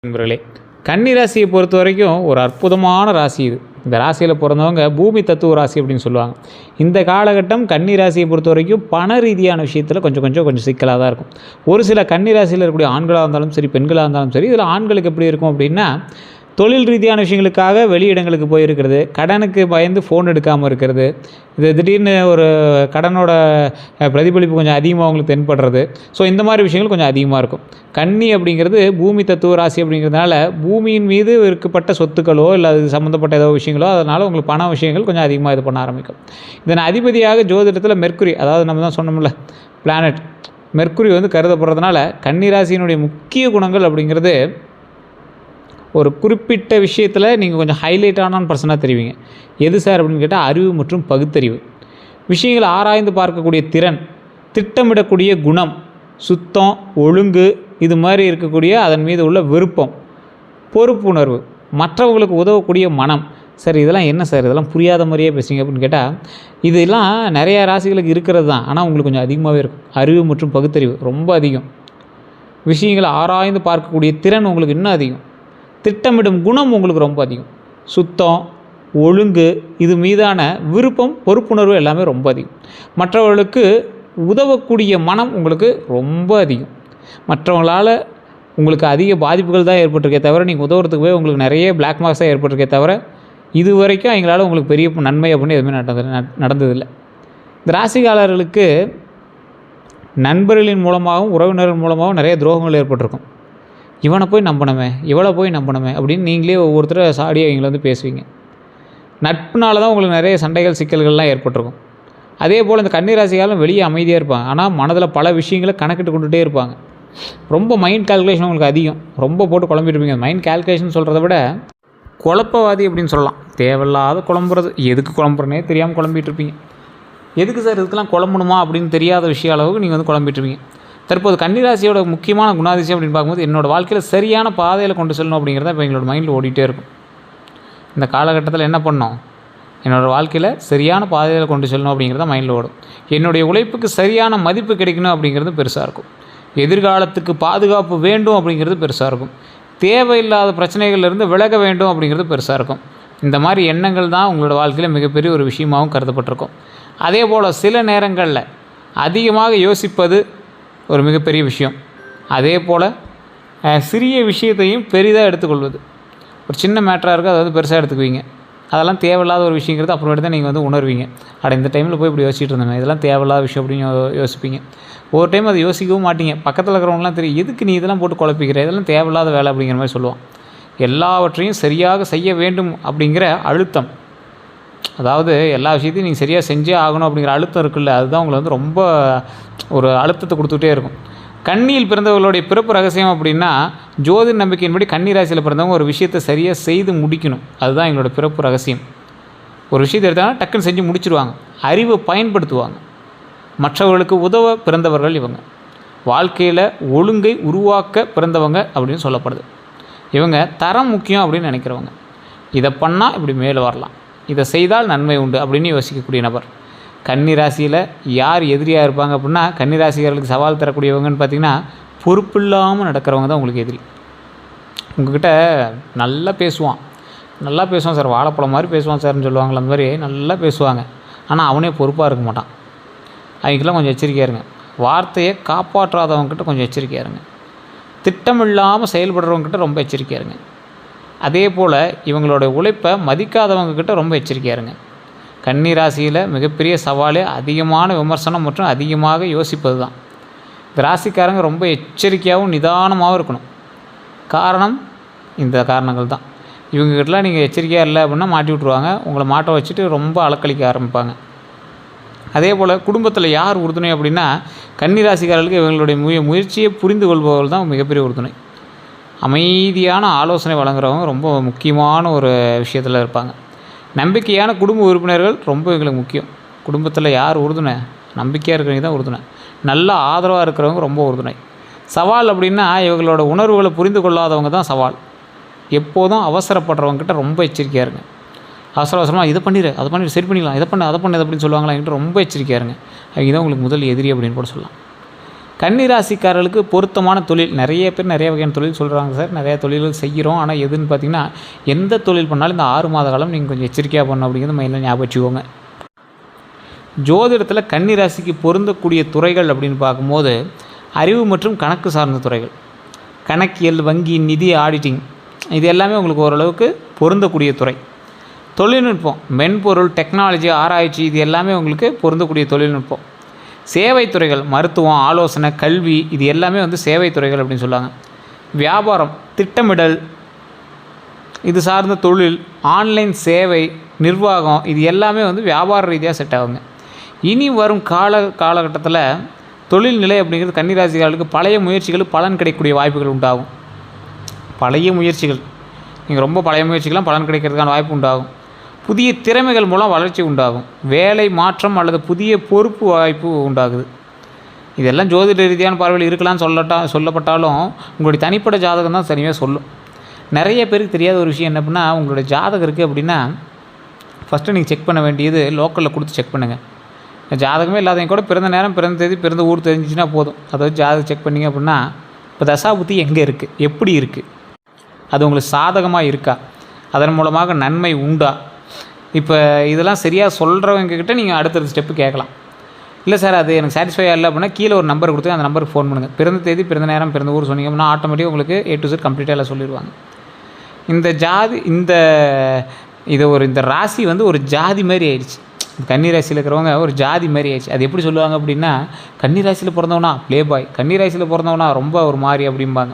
நண்பர்களே, கன்னி ராசியை பொறுத்த வரைக்கும் ஒரு அற்புதமான ராசி இது. இந்த ராசியில் பிறந்தவங்க பூமி தத்துவ ராசி அப்படின்னு சொல்லுவாங்க. இந்த காலகட்டம் கன்னி ராசியை பொறுத்த வரைக்கும் பண ரீதியான விஷயத்தில் கொஞ்சம் சிக்கலாக தான் இருக்கும். ஒரு சில கன்னி ராசியில் இருக்கக்கூடிய ஆண்களாக இருந்தாலும் சரி, பெண்களாக இருந்தாலும் சரி, இதில் ஆண்களுக்கு எப்படி இருக்கும் அப்படின்னா, தொழில் ரீதியான விஷயங்களுக்காக வெளியிடங்களுக்கு போயிருக்கிறது, கடனுக்கு பயந்து ஃபோன் எடுக்காமல் இருக்கிறது, இது திடீர்னு ஒரு கடனோட பிரதிபலிப்பு கொஞ்சம் அதிகமாக அவங்களுக்கு தென்படுறது. ஸோ இந்த மாதிரி விஷயங்கள் கொஞ்சம் அதிகமாக இருக்கும். கன்னி அப்படிங்கிறது பூமி தத்துவ ராசி அப்படிங்கிறதுனால பூமியின் மீது இருக்கப்பட்ட சொத்துக்களோ இல்லை அது சம்மந்தப்பட்ட ஏதோ விஷயங்களோ, அதனால் உங்களுக்கு பண விஷயங்கள் கொஞ்சம் அதிகமாக இது பண்ண ஆரம்பிக்கும். இதன் அதிபதியாக ஜோதிடத்தில் மெர்க்குரி, அதாவது நம்ம தான் சொன்னோம்ல பிளானட், மெர்க்குரி கருதப்படுறதுனால கன்னி ராசியினுடைய முக்கிய குணங்கள் அப்படிங்கிறது, ஒரு குறிப்பிட்ட விஷயத்தில் நீங்கள் கொஞ்சம் ஹைலைட்டான பர்சனாக தெரிவிங்க. எது சார் அப்படின்னு கேட்டால், அறிவு மற்றும் பகுத்தறிவு, விஷயங்களை ஆராய்ந்து பார்க்கக்கூடிய திறன், திட்டமிடக்கூடிய குணம், சுத்தம், ஒழுங்கு, இது மாதிரி இருக்கக்கூடிய அதன் மீது உள்ள விருப்பம், பொறுப்புணர்வு, மற்றவங்களுக்கு உதவக்கூடிய மனம். சார் இதெல்லாம் என்ன சார், இதெல்லாம் புரியாத மாதிரியே பேசுங்க அப்படின்னு கேட்டால், இதெல்லாம் நிறையா ராசிகளுக்கு இருக்கிறது தான். ஆனால் உங்களுக்கு கொஞ்சம் அதிகமாகவே இருக்கும். அறிவு மற்றும் பகுத்தறிவு ரொம்ப அதிகம். விஷயங்களை ஆராய்ந்து பார்க்கக்கூடிய திறன் உங்களுக்கு இன்னும் அதிகம். திட்டமிடும் குணம் உங்களுக்கு ரொம்ப அதிகம். சுத்தம், ஒழுங்கு, இது மீதான விருப்பம், பொறுப்புணர்வு எல்லாமே ரொம்ப அதிகம். மற்றவர்களுக்கு உதவக்கூடிய மனம் உங்களுக்கு ரொம்ப அதிகம். மற்றவங்களால் உங்களுக்கு அதிக பாதிப்புகள் தான் ஏற்பட்டிருக்கே தவிர, நீங்கள் உதவுறதுக்கு போய் உங்களுக்கு நிறைய பிளாக் மார்க்ஸாக ஏற்பட்டிருக்கே தவிர, இது வரைக்கும் எங்களால் உங்களுக்கு பெரிய நன்மை அப்படின்னு எதுவுமே நடந்ததில்லை. இந்த ராசிக்காரர்களுக்கு நண்பர்களின் மூலமாகவும் உறவினர்கள் மூலமாகவும் நிறைய துரோகங்கள் ஏற்பட்டிருக்கும். இவனை போய் நம்பணுமே, இவளை போய் நம்பணுமே அப்படின்னு நீங்களே ஒவ்வொருத்தரை சாடி அவங்கள பேசுவீங்க. நட்புனால தான் உங்களுக்கு நிறைய சண்டைகள், சிக்கல்கள்லாம் ஏற்பட்டிருக்கும். அதே போல் இந்த கன்னி ராசிக்காரர்களும் வெளியே அமைதியாக இருப்பாங்க. ஆனால் மனதில் பல விஷயங்களை கணக்கிட்டு கொண்டுகிட்டே இருப்பாங்க. ரொம்ப மைண்ட் கால்குலேஷன் உங்களுக்கு அதிகம். ரொம்ப போட்டு குழம்பிட்டுருப்பீங்க. மைண்ட் கால்குலேஷன் சொல்கிறத விட குழப்பவாதி அப்படின்னு சொல்லலாம். தேவையில்லாத குழம்புறது, எதுக்கு குழம்புறனே தெரியாமல் குழம்பிட்டுருப்பீங்க. எதுக்கு சார் இதுக்கெல்லாம் குழம்பணுமா அப்படின்னு தெரியாத விஷய அளவுக்கு நீங்கள் குழம்பிட்டுருப்பீங்க. தற்போது கன்னிராசியோட முக்கியமான குணாதிசயம் அப்படின்னு பார்க்கும்போது, என்னோடய வாழ்க்கையில் சரியான பாதையில் கொண்டு செல்லணும் அப்படிங்கிறத இப்போ எங்களோட மைண்டில் ஓடிட்டே இருக்கும். இந்த காலகட்டத்தில் என்ன பண்ணோம், என்னோடய வாழ்க்கையில் சரியான பாதையில் கொண்டு செல்லணும் அப்படிங்கிறத மைண்டில் ஓடும். என்னுடைய உழைப்புக்கு சரியான மதிப்பு கிடைக்கணும் அப்படிங்கிறது பெருசாக இருக்கும். எதிர்காலத்துக்கு பாதுகாப்பு வேண்டும் அப்படிங்கிறது பெருசாக இருக்கும். தேவையில்லாத பிரச்சனைகள்லேருந்து விலக வேண்டும் அப்படிங்கிறது பெருசாக இருக்கும். இந்த மாதிரி எண்ணங்கள் தான் உங்களோட வாழ்க்கையில் மிகப்பெரிய ஒரு விஷயமாகவும் கருதப்பட்டிருக்கும். அதே போல் சில நேரங்களில் அதிகமாக யோசிப்பது ஒரு மிகப்பெரிய விஷயம். அதே போல் சிறிய விஷயத்தையும் பெரிதாக எடுத்துக்கொள்வது, ஒரு சின்ன மேட்டராக இருக்குது அதை பெருசாக எடுத்துக்குவீங்க. அதெல்லாம் தேவையில்லாத ஒரு விஷயங்கிறது அப்புறமேட்டு தான் நீங்கள் உணர்வீங்க. இந்த டைமில் போய் இப்படி யோசிச்சுட்டு இருந்தேன், இதெல்லாம் தேவையில்லாத விஷயம் அப்படின்னு யோசிப்பீங்க. ஒரு டைம் அதை யோசிக்கவும் மாட்டீங்க. பக்கத்தில் இருக்கிறவங்களாம் தெரியும், எதுக்கு நீ இதெல்லாம் போட்டு குழப்பிக்கிற, இதெல்லாம் தேவையில்லாத வேலை அப்படிங்கிற மாதிரி சொல்லுவான். எல்லாவற்றையும் சரியாக செய்ய வேண்டும் அப்படிங்கிற அழுத்தம், அதாவது எல்லா விஷயத்தையும் நீங்கள் சரியாக செஞ்சே ஆகணும் அப்படிங்கிற அழுத்தம் இருக்குல்ல, அதுதான் உங்களை ரொம்ப ஒரு அழுத்தத்தை கொடுத்துக்கிட்டே இருக்கும். கன்னியில் பிறந்தவர்களுடைய பிறப்பு ரகசியம் அப்படின்னா, ஜோதிட நம்பிக்கையின்படி கன்னி ராசியில் பிறந்தவங்க ஒரு விஷயத்தை சரியாக செய்து முடிக்கணும். அதுதான் எங்களோட பிறப்பு ரகசியம். ஒரு விஷயத்தை எடுத்தாங்கன்னா டக்குன்னு செஞ்சு முடிச்சிடுவாங்க. அறிவை பயன்படுத்துவாங்க. மற்றவர்களுக்கு உதவ பிறந்தவர்கள் இவங்க. வாழ்க்கையில் ஒழுங்கை உருவாக்க பிறந்தவங்க அப்படின்னு சொல்லப்படுது. இவங்க தரம் முக்கியம் அப்படின்னு நினைக்கிறவங்க. இதை பண்ணால் இப்படி மேலே வரலாம், இதை செய்தால் நன்மை உண்டு அப்படின்னு யோசிக்கக்கூடிய நபர். கன்னி ராசியில் யார் எதிரியாக இருப்பாங்க அப்படின்னா, கன்னி ராசிக்காரர்களுக்கு சவால் தரக்கூடியவங்கன்னு பார்த்திங்கன்னா, பொறுப்பில்லாமல் நடக்கிறவங்க தான் உங்களுக்கு எதிரி. உங்கள்கிட்ட நல்லா பேசுவான் சார், வாழைப்பழம் மாதிரி பேசுவான் சார்னு சொல்லுவாங்களே, அந்த மாதிரி நல்லா பேசுவாங்க. ஆனால் அவனே பொறுப்பாக இருக்க மாட்டான். அவங்கெல்லாம் கொஞ்சம் எச்சரிக்கையாக இருங்க. வார்த்தையை காப்பாற்றாதவங்ககிட்ட கொஞ்சம் எச்சரிக்கையாக இருங்க. திட்டமில்லாமல் செயல்படுறவங்ககிட்ட ரொம்ப எச்சரிக்கையாக இருங்க. அதே போல் இவங்களோட உழைப்பை மதிக்காதவங்கக்கிட்ட ரொம்ப எச்சரிக்கையாக இருங்க. கன்னி ராசியில் மிகப்பெரிய சவாலே அதிகமான விமர்சனம் மற்றும் அதிகமாக யோசிப்பது தான். இந்த ராசிக்காரங்க ரொம்ப எச்சரிக்கையாகவும் நிதானமாகவும் இருக்கணும். காரணம் இந்த காரணங்கள் தான். இவங்ககிட்டலாம் நீங்கள் எச்சரிக்கையாக இல்லை அப்படின்னா மாட்டி விட்ருவாங்க. உங்களை மாட்ட வச்சுட்டு ரொம்ப அலக்களிக்க ஆரம்பிப்பாங்க. அதே போல் குடும்பத்தில் யார் உறுதுணை அப்படின்னா, கன்னி ராசிக்காரர்களுக்கு இவங்களுடைய முயற்சியை புரிந்து கொள்பவர்கள் தான் மிகப்பெரிய உறுதுணை. அமைதியான ஆலோசனை வழங்குறவங்க ரொம்ப முக்கியமான ஒரு விஷயத்தில் இருப்பாங்க. நம்பிக்கையான குடும்ப உறுப்பினர்கள் ரொம்ப எங்களுக்கு முக்கியம். குடும்பத்தில் யார் உறுதுணை, நம்பிக்கையாக இருக்கிறவங்க தான் உறுதுணை. நல்ல ஆதரவாக இருக்கிறவங்க ரொம்ப உறுதுணை. சவால் அப்படின்னா, இவங்களோட உணர்வுகளை புரிந்து கொள்ளாதவங்க தான் சவால். எப்போதும் அவசரப்படுறவங்ககிட்ட ரொம்ப எச்சரிக்கையாக இருங்க. அவசரமாக இதை பண்ணிடு, அதை பண்ணிடு, சரி பண்ணிடலாம், இதை பண்ணு, அதை பண்ணு அப்படின்னு சொல்லுவாங்களா, என்கிட்ட ரொம்ப எச்சரிக்கையாக இருங்க. அவங்க தான் உங்களுக்கு முதல் எதிரி அப்படின்னு கூட சொல்லலாம். கன்னி ராசிக்காரர்களுக்கு பொருத்தமான தொழில், நிறைய பேர் நிறைய வகையான தொழில் சொல்கிறாங்க சார், நிறையா தொழில்கள் செய்கிறோம். ஆனால் எதுன்னு பார்த்தீங்கன்னா, எந்த தொழில் பண்ணாலும் இந்த 6 மாத காலம் நீங்கள் கொஞ்சம் எச்சரிக்கையாக பண்ணணும் அப்படிங்கிறது மைண்டில் ஞாபகம் வச்சுக்கோங்க. ஜோதிடத்தில் கன்னி ராசிக்கு பொருந்தக்கூடிய துறைகள் அப்படின்னு பார்க்கும்போது, அறிவு மற்றும் கணக்கு சார்ந்த துறைகள், கணக்கியல், வங்கி, நிதி, ஆடிட்டிங், இது எல்லாமே உங்களுக்கு ஓரளவுக்கு பொருந்தக்கூடிய துறை. தொழில்நுட்பம், மென்பொருள், டெக்னாலஜி, ஆராய்ச்சி, இது எல்லாமே உங்களுக்கு பொருந்தக்கூடிய தொழில்நுட்பம். சேவை துறைகள், மருத்துவம், ஆலோசனை, கல்வி, இது எல்லாமே வந்து சேவை துறைகள் அப்படின்னு சொல்லுவாங்க. வியாபாரம், திட்டமிடல், இது சார்ந்த தொழில், ஆன்லைன் சேவை, நிர்வாகம், இது எல்லாமே வந்து வியாபார ரீதியாக செட் ஆகுங்க. இனி வரும் காலகட்டத்தில் தொழில்நிலை அப்படிங்கிறது கன்னிராசிக்காரர்களுக்கு பழைய முயற்சிகள் பலன் கிடைக்கக்கூடிய வாய்ப்புகள் உண்டாகும். பழைய முயற்சிகள், நீங்கள் ரொம்ப பழைய முயற்சிகள்லாம் பலன் கிடைக்கிறதுக்கான வாய்ப்பு உண்டாகும். புதிய திறமைகள் மூலம் வளர்ச்சி உண்டாகும். வேலை மாற்றம் அல்லது புதிய பொறுப்பு வாய்ப்பு உண்டாகுது. இதெல்லாம் ஜோதிட ரீதியான பார்வையில் இருக்கலாம்னு சொல்லப்பட்டாலும் உங்களுடைய தனிப்பட்ட ஜாதகம் தான் தனியாக சொல்லும். நிறைய பேருக்கு தெரியாத ஒரு விஷயம் என்ன அப்படின்னா, உங்களுடைய ஜாதகம் இருக்குது அப்படின்னா ஃபஸ்ட்டு நீங்கள் செக் பண்ண வேண்டியது லோக்கலில் கொடுத்து செக் பண்ணுங்கள். ஜாதகமே இல்லாதவங்க கூட பிறந்த நேரம், பிறந்த தேதி, பிறந்த ஊர் தெரிஞ்சிச்சுன்னா போதும். அதாவது ஜாதகம் செக் பண்ணிங்க அப்படின்னா, இப்போ தசாபுத்தி எங்கே இருக்குது, எப்படி இருக்குது, அது உங்களுக்கு சாதகமாக இருக்கா, அதன் மூலமாக நன்மை உண்டா, இப்போ இதெல்லாம் சரியாக சொல்கிறவங்கக்கிட்ட நீங்கள் அடுத்தடுத்த ஸ்டெப்பு கேட்கலாம். இல்லை சார் அது எனக்கு சாட்டிஸ்ஃபை இல்லை அப்படின்னா கீழே ஒரு நம்பர் கொடுத்து அந்த நம்பருக்கு ஃபோன் பண்ணுங்கள். பிறந்த தேதி, பிறந்த நேரம், பிறந்த ஊர் சொன்னீங்க அப்படின்னா ஆட்டோமேட்டிக்காக உங்களுக்கு A to Z கம்ப்ளீட்டாக எல்லாம் சொல்லிடுவாங்க. இந்த ராசி வந்து ஒரு ஜாதி மாதிரி ஆயிடுச்சு. கன்னி ராசியில் இருக்கிறவங்க ஒரு ஜாதி மாதிரி ஆயிடுச்சு. அது எப்படி சொல்லுவாங்க அப்படின்னா, கன்னி ராசியில் பிறந்தவனா ப்ளே பாய், கன்னி ராசியில் பிறந்தவனா ரொம்ப ஒரு மாதிரி அப்படிம்பாங்க.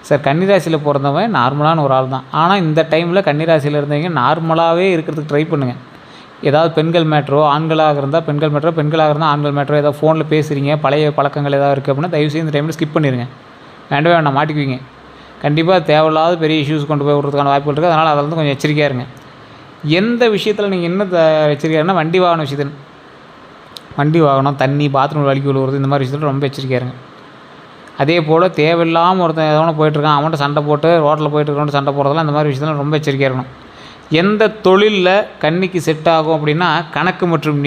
சார் கன்னிராசியில் பிறந்தவன் நார்மலான ஒரு ஆள் தான். ஆனால் இந்த டைமில் கன்னிராசியில் இருந்தவங்க நார்மலாகவே இருக்கிறதுக்கு ட்ரை பண்ணுங்கள். ஏதாவது பெண்கள் மேட்ரோ, ஆண்களாக இருந்தால் பெண்கள் மேட்ரோ, பெண்களாக இருந்தால் ஆண்கள் மேட்ரோ, ஏதாவது ஃபோனில் பேசுகிறீங்க, பழைய பழக்கங்கள் ஏதாவது இருக்குது அப்படின்னா தயவுசெய்து இந்த டைமில் ஸ்கிப் பண்ணிடுங்க. வேண்டவே வேண்டாம், மாட்டிக்குவீங்க. கண்டிப்பாக தேவையில்லாத பெரிய இஷ்யூஸ் கொண்டு போய் விடுறதுக்கான வாய்ப்புகள் இருக்குது. அதனால் அதில் வந்து கொஞ்சம் எச்சரிக்கையாக இருங்க. எந்த விஷயத்தில் நீங்கள் என்ன எச்சரிக்கையாருன்னா, வண்டி வாகன விஷயத்தில், வண்டி வாகனம், தண்ணி, பாத்ரூம் வலிக்கு விழுவுறது, இந்த மாதிரி விஷயத்தில் ரொம்ப எச்சரிக்கையாக இருங்க. அதே போல் தேவையில்லாமல் ஒருத்தன் எதோ போயிட்டுருக்கான், அவன்கிட்ட சண்டை போட்டு ரோட்டில் போயிட்டுருக்கவன்ட்டு சண்டை போடுறதெல்லாம் இந்த மாதிரி விஷயத்தில் ரொம்ப எச்சரிக்கையாக இருக்கணும். எந்த தொழிலில் கன்னிக்கு செட் ஆகும் அப்படின்னா, கணக்கு மற்றும்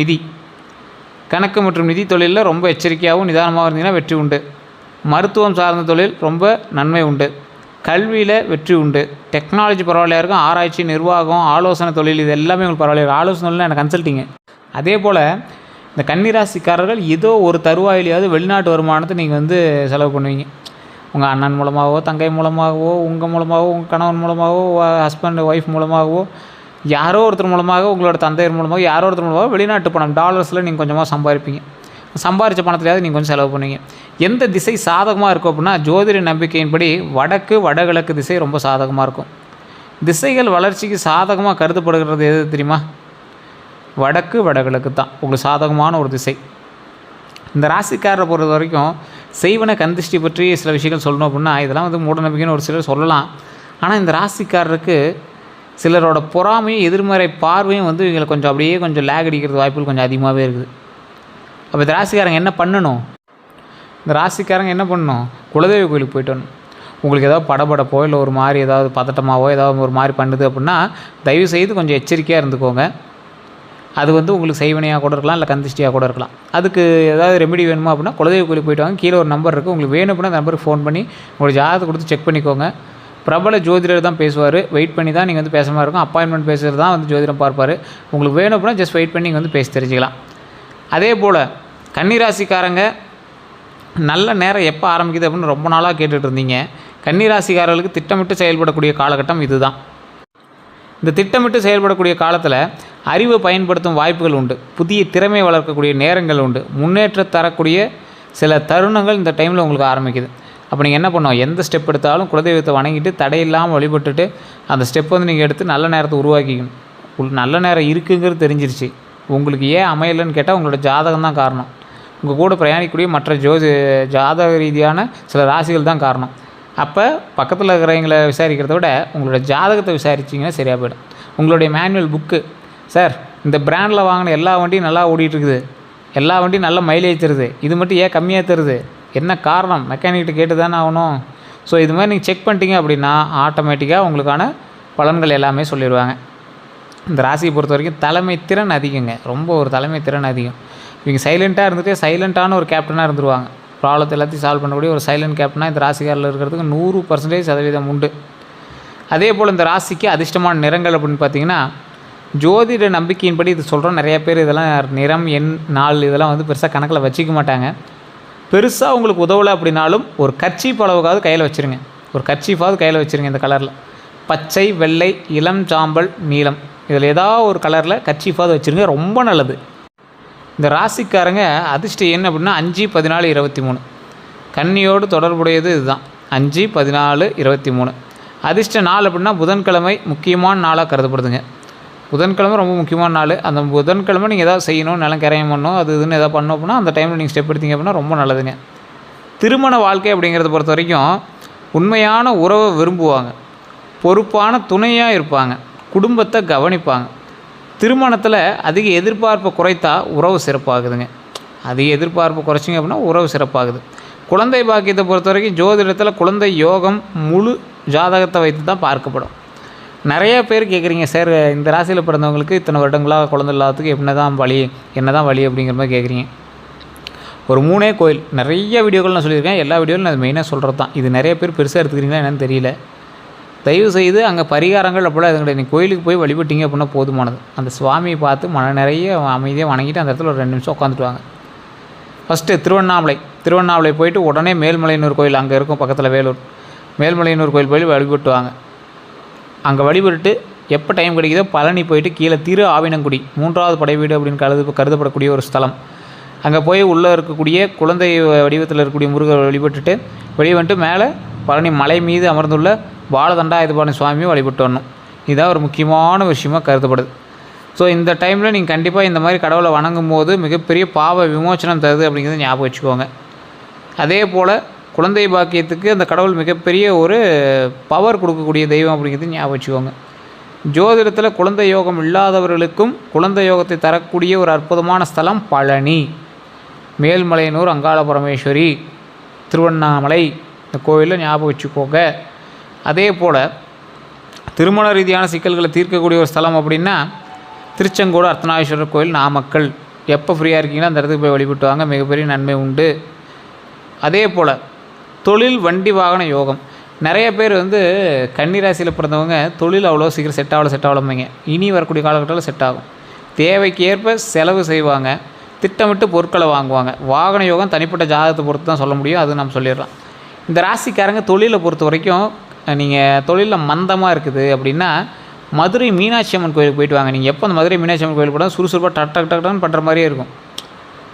நிதி தொழிலில் ரொம்ப எச்சரிக்கையாகவும் நிதானமாக இருந்தீங்கன்னா வெற்றி உண்டு. மருத்துவம் சார்ந்த தொழில் ரொம்ப நன்மை உண்டு. கல்வியில் வெற்றி உண்டு. டெக்னாலஜி பரவாயில்லையா இருக்கும். ஆராய்ச்சி, நிர்வாகம், ஆலோசனை தொழில், இது எல்லாமே உங்களுக்கு பரவாயில்லையா. ஆலோசனை தொழில் எனக்கு கன்சல்ட்டிங்கு. அதே போல் இந்த கன்னிராசிக்காரர்கள் ஏதோ ஒரு தருவாயிலையாவது வெளிநாட்டு வருமானத்தை நீங்கள் வந்து செலவு பண்ணுவீங்க. உங்கள் அண்ணன் மூலமாகவோ, தங்கை மூலமாகவோ, உங்கள் மூலமாகவோ, உங்கள் கணவன் மூலமாகவோ, ஹஸ்பண்ட் ஒய்ஃப் மூலமாகவோ, யாரோ ஒருத்தர் மூலமாக, உங்களோட தந்தையர் மூலமாக, யாரோ ஒருத்தர் மூலமாக வெளிநாட்டு பணம் டாலர்ஸில் நீங்கள் கொஞ்சமாக சம்பாதிப்பீங்க. சம்பாதிச்ச பணத்திலேயாவது நீங்கள் கொஞ்சம் செலவு பண்ணுவீங்க. எந்த திசை சாதகமாக இருக்கும் அப்படின்னா, ஜோதிட நம்பிக்கையின்படி வடக்கு, வடகிழக்கு திசை ரொம்ப சாதகமாக இருக்கும். திசைகள் வளர்ச்சிக்கு சாதகமாக கருதப்படுகிறது எது தெரியுமா? வடக்கு, வடகிழக்கு தான் உங்களுக்கு சாதகமான ஒரு திசை. இந்த ராசிக்காரரை பொறுத்த வரைக்கும் செய்வன கந்திஷ்டி பற்றி சில விஷயங்கள் சொல்லணும் அப்படின்னா, இதெல்லாம் வந்து மூடநம்பிக்கைன்னு ஒரு சிலர் சொல்லலாம். ஆனால் இந்த ராசிக்காரருக்கு சிலரோட பொறாமையும் எதிர்மறை பார்வையும் வந்து இவங்களை கொஞ்சம் அப்படியே கொஞ்சம் லேக் அடிக்கிறது வாய்ப்புகள் கொஞ்சம் அதிகமாகவே இருக்குது. அப்போ இந்த ராசிக்காரங்க என்ன பண்ணணும்? குலதெய்வ கோயிலுக்கு போய்ட்டு வரணும். உங்களுக்கு ஏதாவது படபடப்போ இல்லை ஒரு மாதிரி ஏதாவது பதட்டமாகவோ ஏதாவது ஒரு மாதிரி பண்ணுது அப்படின்னா தயவுசெய்து கொஞ்சம் எச்சரிக்கையாக இருந்துக்கோங்க. அது வந்து உங்களுக்கு செய்வனையாக கூட இருக்கலாம், இல்லை கந்திஷ்டியாக கூட இருக்கலாம். அதுக்கு ஏதாவது ரெமெடி வேணுமா அப்படின்னா குலதெய்வ கோயிலுக்கு போய்ட்டு வாங்க. கீழே ஒரு நம்பர் இருக்குது, உங்களுக்கு வேணும் அப்படின்னா அந்த நம்பருக்கு ஃபோன் பண்ணி உங்களோட ஜாதகத்தை கொடுத்து செக் பண்ணிக்கோங்க. பிரபல ஜோதிடர் தான் பேசுவார். வெயிட் பண்ணி தான் நீங்கள் வந்து பேச மாதிரி இருக்கும். அப்பாயின்மெண்ட் பேசுகிறது தான் வந்து ஜோதிடம் பார்ப்பார். உங்களுக்கு வேணும் அப்படின்னா ஜஸ்ட் வெயிட் பண்ணி நீங்கள் வந்து பேசி தெரிஞ்சுக்கலாம். அதே போல் கன்னிராசிக்காரங்க நல்ல நேரம் எப்போ ஆரம்பிக்குது அப்படின்னு ரொம்ப நாளாக கேட்டுட்டு இருந்தீங்க. கன்னிராசிக்காரர்களுக்கு திட்டமிட்டு செயல்படக்கூடிய காலகட்டம் இதுதான். இந்த திட்டமிட்டு செயல்படக்கூடிய காலத்தில் அறிவை பயன்படுத்தும் வாய்ப்புகள் உண்டு. புதிய திறமை வளர்க்கக்கூடிய நேரங்கள் உண்டு. முன்னேற்ற தரக்கூடிய சில தருணங்கள் இந்த டைமில் உங்களுக்கு ஆரம்பிக்குது. அப்போ நீங்கள் என்ன பண்ணணும்? எந்த ஸ்டெப் எடுத்தாலும் குலதெய்வத்தை வணங்கிட்டு தடையில்லாமல் வழிபட்டுட்டு அந்த ஸ்டெப் வந்து நீங்கள் எடுத்து நல்ல நேரத்தை உருவாக்கிக்கணும். நல்ல நேரம் இருக்குங்கிறது தெரிஞ்சிருச்சு. உங்களுக்கு ஏன் அமையலைன்னு கேட்டால் உங்களோட ஜாதகம் தான் காரணம். உங்கள் கூட பிரயாணிக்கக்கூடிய மற்ற ஜாதக ரீதியான சில ராசிகள் தான் காரணம். அப்போ பக்கத்தில் இருக்கிறவங்களை விசாரிக்கிறத விட உங்களோட ஜாதகத்தை விசாரிச்சிங்கன்னா சரியாக போய்டும். உங்களுடைய மேனுவல் புக்கு, சார் இந்த பிராண்டில் வாங்கின எல்லா வண்டியும் நல்லா ஓடிட்டுருக்குது, எல்லா வண்டியும் நல்ல மைலேஜ் தருது, இது மட்டும் ஏன் கம்மியாக தருது, என்ன காரணம்? மெக்கானிக்கிட்ட கேட்டு தானே ஆகணும். ஸோ இது மாதிரி நீங்கள் செக் பண்ணிட்டீங்க அப்படின்னா ஆட்டோமேட்டிக்காக உங்களுக்கான பலன்கள் எல்லாமே சொல்லிடுவாங்க. இந்த ராசியை பொறுத்த வரைக்கும் தலைமை திறன் அதிகங்க. ரொம்ப ஒரு தலைமை திறன் அதிகம். இவங்க சைலண்ட்டாக இருந்துட்டு சைலண்ட்டான ஒரு கேப்டனாக இருந்துருவாங்க. ப்ராப்ளத்தை எல்லாத்தையும் சால்வ் பண்ணக்கூடிய ஒரு சைலண்ட் கேப்டனாக இந்த ராசிக்காரில் இருக்கிறதுக்கு 100% உண்டு. அதே போல் இந்த ராசிக்கு அதிர்ஷ்டமான நிறங்கள் அப்படின்னு பார்த்தீங்கன்னா, ஜோதிட நம்பிக்கையின்படி இது சொல்கிறோம். நிறைய பேர் இதெல்லாம் நிறம், எண், நாள் இதெல்லாம் வந்து பெருசாக கணக்கில் வச்சிக்க மாட்டாங்க. பெருசாக உங்களுக்கு உதவலை அப்படின்னாலும் ஒரு கர்ச்சீப் அளவுக்காவது கையில் வச்சுருங்க. ஒரு கர்ச்சீஃபாவது கையில் வச்சுருங்க. இந்த கலரில் பச்சை, வெள்ளை, இளம் சாம்பல், நீலம் இதில் ஏதாவது ஒரு கலரில் கர்ச்சீஃபாவது வச்சுருங்க. ரொம்ப நல்லது. இந்த ராசிக்காரங்க அதிர்ஷ்ட எண் அப்படின்னா 5, 14, 23. கன்னியோடு தொடர்புடையது இதுதான். 5, 14, 23. அதிர்ஷ்ட நாள் அப்படின்னா புதன்கிழமை முக்கியமான நாளாக கருதப்படுதுங்க. புதன்கிழமை ரொம்ப முக்கியமான நாள். அந்த புதன்கிழமை நீங்கள் எதாவது செய்யணும், நிலம் கரையம் பண்ணணும், அது இதுன்னு எதாவது பண்ணோம் அப்படின்னா அந்த டைமில் நீங்கள் ஸ்டெப் எடுத்தீங்க அப்படின்னா ரொம்ப நல்லதுங்க. திருமண வாழ்க்கை அப்படிங்கிறத பொறுத்த வரைக்கும் உண்மையான உறவை விரும்புவாங்க, பொறுப்பான துணையாக இருப்பாங்க, குடும்பத்தை கவனிப்பாங்க. திருமணத்தில் அதிக எதிர்பார்ப்பை குறைத்தா உறவு சிறப்பாகுதுங்க. அதிக எதிர்பார்ப்பு குறைச்சிங்க அப்படின்னா உறவு சிறப்பாகுது. குழந்தை பாக்கியத்தை பொறுத்த வரைக்கும் ஜோதிடத்தில் குழந்தை யோகம் முழு ஜாதகத்தை வைத்து தான் பார்க்கப்படும். நிறைய பேர் கேட்குறீங்க, சார் இந்த ராசியில் பிறந்தவங்களுக்கு இத்தனை வருடங்களாக குழந்தை இல்லாததுக்கு என்ன தான் வழி அப்படிங்கிற மாதிரி கேட்குறீங்க. ஒரு 3 கோயில் நிறைய வீடியோக்கள் நான் சொல்லியிருக்கேன். எல்லா வீடியோவிலும் நான் மெயினாக சொல்கிறது தான். இது நிறைய பேர் பெருசாக எடுத்துக்கிறீங்களா என்னன்னு தெரியல. தயவுசெய்து அங்கே பரிகாரங்கள் அப்படிலாம் எது கிடையாது. நீங்கள் கோயிலுக்கு போய் வழிபட்டீங்க அப்படின்னா போதுமானது. அந்த சுவாமியை பார்த்து மன நிறைய அமைதியாக வணங்கிட்டு அந்த இடத்துல ஒரு 2 நிமிஷம் உட்காந்துட்டு வாங்க. ஃபஸ்ட்டு திருவண்ணாமலை போயிட்டு உடனே மேல்மலையனூர் கோயில் அங்கே இருக்கும் பக்கத்தில், வேலூர் மேல்மலையனூர் கோயில் போய் வழிபட்டு வாங்க. அங்கே வழிபட்டு எப்போ டைம் கிடைக்குதோ பழனி போயிட்டு கீழே திரு ஆவினங்குடி 3வது படை வீடு அப்படின்னு கருதப்படக்கூடிய ஒரு ஸ்தலம். அங்கே போய் உள்ளே இருக்கக்கூடிய குழந்தை வடிவத்தில் இருக்கக்கூடிய முருகர் வழிபட்டுட்டு வெளியே வந்துட்டு மேலே பழனி மலை மீது அமர்ந்துள்ள பாலதண்டாயுதபாணி சுவாமியை வழிபட்டு வரணும். இதுதான் ஒரு முக்கியமான விஷயமாக கருதப்படுது. ஸோ இந்த டைமில் நீங்கள் கண்டிப்பாக இந்த மாதிரி கடவுளை வணங்கும் போது மிகப்பெரிய பாவ விமோச்சனம் தருது அப்படிங்கிறத ஞாபகம் வச்சுக்கோங்க. அதே போல் குழந்தை பாக்கியத்துக்கு அந்த கடவுள் மிகப்பெரிய ஒரு பவர் கொடுக்கக்கூடிய தெய்வம் அப்படிங்கிறது ஞாபகம் வச்சுக்கோங்க. ஜோதிடத்தில் குழந்தை யோகம் இல்லாதவர்களுக்கும் குழந்தை யோகத்தை தரக்கூடிய ஒரு அற்புதமான ஸ்தலம் பழனி, மேல்மலையனூர் அங்காள பரமேஸ்வரி, திருவண்ணாமலை இந்த கோயிலில் ஞாபகம் வச்சுக்கோங்க. அதே போல் திருமண ரீதியான சிக்கல்களை தீர்க்கக்கூடிய ஒரு ஸ்தலம் அப்படின்னா திருச்செங்கோடு அர்த்தநாரீஸ்வரர் கோயில், நாமக்கல். எப்போ ஃப்ரீயாக இருக்கீங்களோ அந்த இடத்துக்கு போய் வழிபட்டு வாங்க, மிகப்பெரிய நன்மை உண்டு. அதே போல் தொழில், வண்டி, வாகன யோகம். நிறைய பேர் வந்து கன்னிராசியில் பிறந்தவங்க தொழில் அவ்வளோ சீக்கிரம் செட் ஆகலமைங்க. இனி வரக்கூடிய காலகட்டத்தில் செட் ஆகும். தேவைக்கு ஏற்ப செலவு செய்வாங்க, திட்டமிட்டு பொருட்களை வாங்குவாங்க. வாகன யோகம் தனிப்பட்ட ஜாதகத்தை பொறுத்து தான் சொல்ல முடியும், அது நம்ம சொல்லிடலாம். இந்த ராசிக்காரங்க தொழிலை பொறுத்த வரைக்கும் நீங்கள் தொழிலில் மந்தமாக இருக்குது அப்படின்னா மதுரை மீனாட்சி அம்மன் கோயிலுக்கு போயிட்டு வாங்க. நீங்கள் எப்போ அந்த மதுரை மீனாட்சி அம்மன் கோயிலுக்கு போனால் சுறுசுறுப்பாக டக் பண்ணுற மாதிரியே இருக்கும்.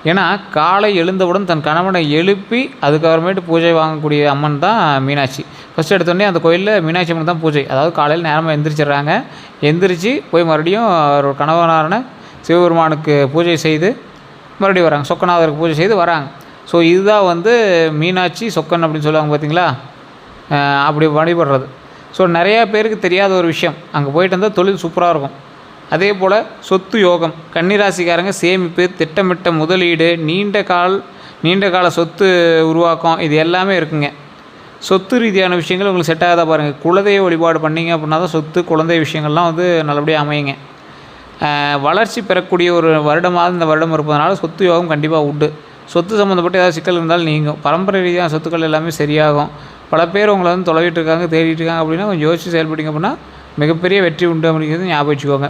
ஏன்னா காலை எழுந்தவுடன் தன் கணவனை எழுப்பி அதுக்கப்புறமேட்டு பூஜை வாங்கக்கூடிய அம்மன் தான் மீனாட்சி. ஃபஸ்ட்டு எடுத்தோடனே அந்த கோயிலில் மீனாட்சி அம்மன் தான் பூஜை. அதாவது காலையில் நேரமாக எந்திரிச்சிடுறாங்க, எந்திரிச்சு போய் மறுபடியும் ஒரு கணவனான சிவபெருமானுக்கு பூஜை செய்து மறுபடியும் வராங்க, சொக்கநாதருக்கு பூஜை செய்து வராங்க. ஸோ இதுதான் வந்து மீனாட்சி சொக்கன் அப்படின்னு சொல்லுவாங்க பார்த்தீங்களா, அப்படி வழிபடுறது. ஸோ நிறையா பேருக்கு தெரியாத ஒரு விஷயம், அங்கே போயிட்டு வந்தால் தொழில் சூப்பராக இருக்கும். அதே போல் சொத்து யோகம். கன்னிராசிக்காரங்க சேமிப்பு, திட்டமிட்ட முதலீடு, நீண்ட கால சொத்து உருவாக்கம் இது எல்லாமே இருக்குங்க. சொத்து ரீதியான விஷயங்கள் உங்களுக்கு செட் ஆகாத பாருங்கள். குலதெய்வ வழிபாடு பண்ணிங்க அப்படின்னா தான் சொத்து குழந்தை விஷயங்கள்லாம் வந்து நல்லபடியாக அமையுங்க. வளர்ச்சி பெறக்கூடிய ஒரு வருடமாக இந்த வருடம் இருப்பதனால சொத்து யோகம் கண்டிப்பாக உண்டு. சொத்து சம்மந்தப்பட்ட ஏதாவது சிக்கல் இருந்தாலும் நீங்கும். பரம்பரை ரீதியான சொத்துக்கள் எல்லாமே சரியாகும். பல பேர் உங்களை வந்து தொலைவிட்டு இருக்காங்க, தேடிட்டு இருக்காங்க அப்படின்னா கொஞ்சம் யோசித்து செயல்பட்டிங்க அப்படின்னா மிகப்பெரிய வெற்றி உண்டு அப்படிங்கிறது ஞாபகம் வச்சுக்கோங்க.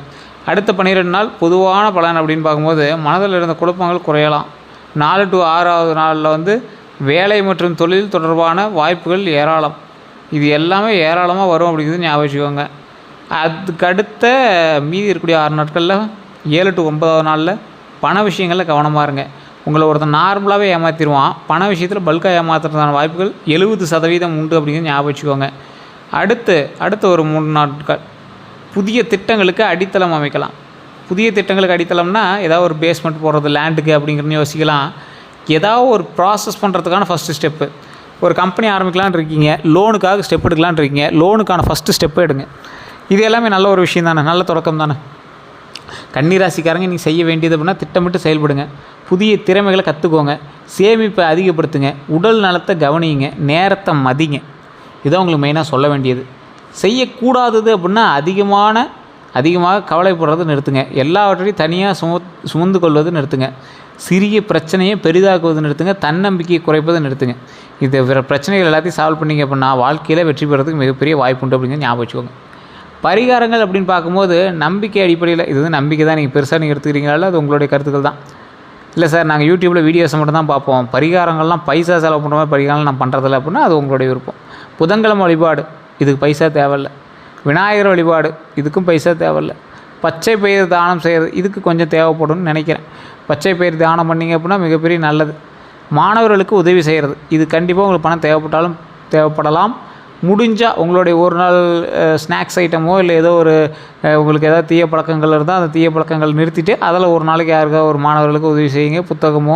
அடுத்த 12 நாள் பொதுவான பலன் அப்படின்னு பார்க்கும்போது மனதில் இருந்த குழப்பங்கள் குறையலாம். 4 to 6வது நாளில் வந்து வேலை மற்றும் தொழில் தொடர்பான வாய்ப்புகள் ஏராளம். இது எல்லாமே ஏராளமாக வரும் அப்படிங்கிறது ஞாபகம் வச்சுக்கோங்க. அதுக்கடுத்த மீதி இருக்கக்கூடிய 6 நாட்களில் 7 to 9வது நாளில் பண விஷயங்களில் கவனமாக இருங்க. உங்களை ஒருத்தன் நார்மலாகவே ஏமாற்றிடுவான், பண விஷயத்தில் பல்காக ஏமாத்துறதுக்கான வாய்ப்புகள் 70% உண்டு அப்படிங்கிறது ஞாபகம் வச்சுக்கோங்க. அடுத்த ஒரு 3 நாட்கள் புதிய திட்டங்களுக்கு அடித்தளம் அமைக்கலாம். புதிய திட்டங்களுக்கு அடித்தளம்னா ஏதாவது ஒரு பேஸ்மெண்ட் போடுறது லேண்டுக்கு அப்படிங்கிறன்னு யோசிக்கலாம். ஏதாவது ஒரு ப்ராசஸ் பண்ணுறதுக்கான ஃபஸ்ட்டு ஸ்டெப்பு. ஒரு கம்பெனி ஆரம்பிக்கலான்னு இருக்கீங்க, லோனுக்காக ஸ்டெப் எடுக்கலான்னு இருக்கீங்க, லோனுக்கான ஃபஸ்ட்டு ஸ்டெப்பை எடுங்க. இது எல்லாமே நல்ல ஒரு விஷயம் தானே, நல்ல தொடக்கம் தானே. கன்னிராசிக்காரங்க நீங்கள் செய்ய வேண்டியது அப்படின்னா திட்டமிட்டு செயல்படுங்க, புதிய திறமைகளை கற்றுக்கோங்க, சேமிப்பை அதிகப்படுத்துங்க, உடல் நலத்தை கவனியுங்க, நேரத்தை மதிங்க. இதான் உங்களுக்கு மெயினாக சொல்ல வேண்டியது. செய்யக்கூடாதது அப்படின்னா அதிகமான அதிகமாக கவலைப்படுறது நிறுத்துங்க. எல்லாவற்றையும் தனியாக சுமந்து கொள்வது நிறுத்துங்க. சிறிய பிரச்சனையை பெரிதாக்குவது நிறுத்துங்க. தன்னம்பிக்கையை குறைப்பதை நிறுத்துங்க. இது பிரச்சனைகள் எல்லாத்தையும் சால்வ் பண்ணிங்க அப்படின்னா வாழ்க்கையில் வெற்றி பெறதுக்கு மிகப்பெரிய வாய்ப்பு உண்டு அப்படிங்கிற ஞாபகம் வச்சுக்கோங்க. பரிகாரங்கள் அப்படின்னு பார்க்கும்போது நம்பிக்கை அடிப்படையில் இது வந்து நம்பிக்கை தான். நீங்கள் பெருசாக நீங்கள் எடுத்துக்கிறீங்களா அது உங்களுடைய கருத்துக்கள் தான். இல்லை சார் நாங்கள் யூடியூப்பில் வீடியோஸை மட்டும் தான் பார்ப்போம், பரிகாரங்கள்லாம் பைசா செலவு பண்ணுற மாதிரி பரிகாரங்கள் நான் பண்ணுறதில்ல அப்படின்னா அது உங்களுடைய விருப்பம். புதன்கிழமை வழிபாடு இதுக்கு பைசா தேவையில்லை. விநாயகர் வழிபாடு இதுக்கும் பைசா தேவையில்லை. பச்சை பயிர் தானம் செய்கிறது இதுக்கு கொஞ்சம் தேவைப்படும்னு நினைக்கிறேன். பச்சை பயிர் தானம் பண்ணிங்க அப்படின்னா மிகப்பெரிய நல்லது. மாணவர்களுக்கு உதவி செய்கிறது இது கண்டிப்பாக உங்களுக்கு பணம் தேவைப்படலாம். முடிஞ்சால் உங்களுடைய ஒரு நாள் ஸ்நாக்ஸ் ஐட்டமோ இல்லை ஏதோ ஒரு உங்களுக்கு ஏதாவது தீய பழக்கங்கள் இருந்தால் அந்த தீய பழக்கங்கள் நிறுத்திட்டு அதில் ஒரு நாளைக்கு யாருக்காவது ஒரு மாணவர்களுக்கு உதவி செய்யுங்க. புத்தகமோ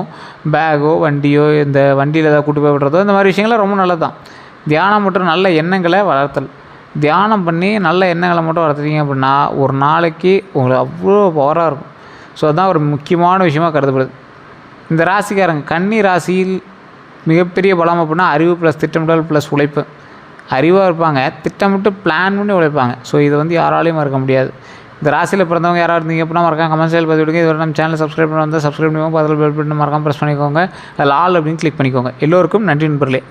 பேக்கோ வண்டியோ இந்த வண்டியில் ஏதாவது கூட்டு போய் விடுறதோ இந்த மாதிரி விஷயங்கள்லாம் ரொம்ப நல்லது தான். தியானம் மற்றும் நல்ல எண்ணங்களை வளர்த்தல். தியானம் பண்ணி நல்ல எண்ணங்களை மட்டும் வளர்த்துட்டீங்க அப்படின்னா ஒரு நாளைக்கு உங்களுக்கு அவ்வளோ பவராக இருக்கும். ஸோ அதுதான் ஒரு முக்கியமான விஷயமாக கருதப்படுது. இந்த ராசிக்காரங்க கன்னி ராசியில் மிகப்பெரிய பலம் அப்படின்னா அறிவு ப்ளஸ் திட்டமிடல் ப்ளஸ் உழைப்பு. அறிவாக இருப்பாங்க, திட்டமிட்டு பிளான் பண்ணி உழைப்பாங்க. ஸோ இதை வந்து யாராலையும் மறக்க முடியாது. இந்த ராசியில் பிறந்தவங்க யாராவது இருந்தீங்க அப்படின்னா மறக்காம கமெண்ட் சைடில் பதிவு விடுங்க. இதுவரை நம்ம சேனல் சப்ஸ்கிரைப் பண்ணி வந்தால் சப்ஸ்கிரைப் பண்ணிக்கோங்க. அதில் பெல் பட்டன் மறக்காம ப்ரெஸ் பண்ணிக்கோங்க. அதில் ஆல் அப்படின்னு கிளிக் பண்ணிக்கோங்க. எல்லோருக்கும் நன்றி நண்பர்களே.